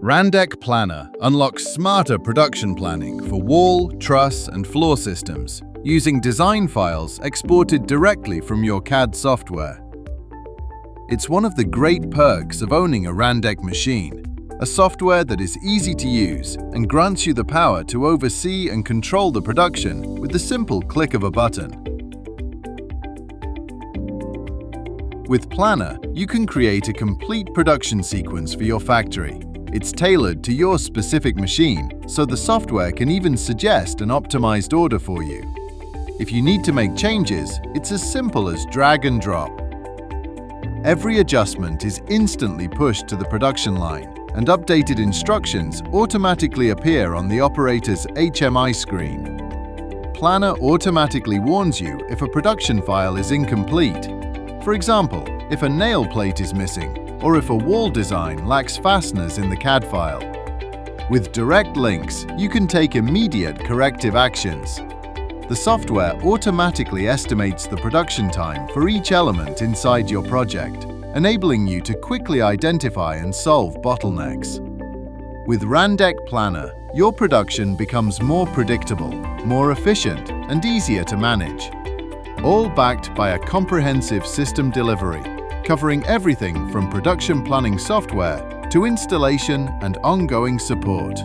Randek Planner unlocks smarter production planning for wall, truss, and floor systems using design files exported directly from your CAD software. It's one of the great perks of owning a Randek machine, a software that is easy to use and grants you the power to oversee and control the production with the simple click of a button. With Planner, you can create a complete production sequence for your factory. It's tailored to your specific machine, so the software can even suggest an optimized order for you. If you need to make changes, it's as simple as drag and drop. Every adjustment is instantly pushed to the production line, and updated instructions automatically appear on the operator's HMI screen. Planner automatically warns you if a production file is incomplete. For example, if a nail plate is missing, or if a wall design lacks fasteners in the CAD file. With direct links, you can take immediate corrective actions. The software automatically estimates the production time for each element inside your project, enabling you to quickly identify and solve bottlenecks. With Randek Planner, your production becomes more predictable, more efficient, and easier to manage. All backed by a comprehensive system delivery, covering everything from production planning software to installation and ongoing support.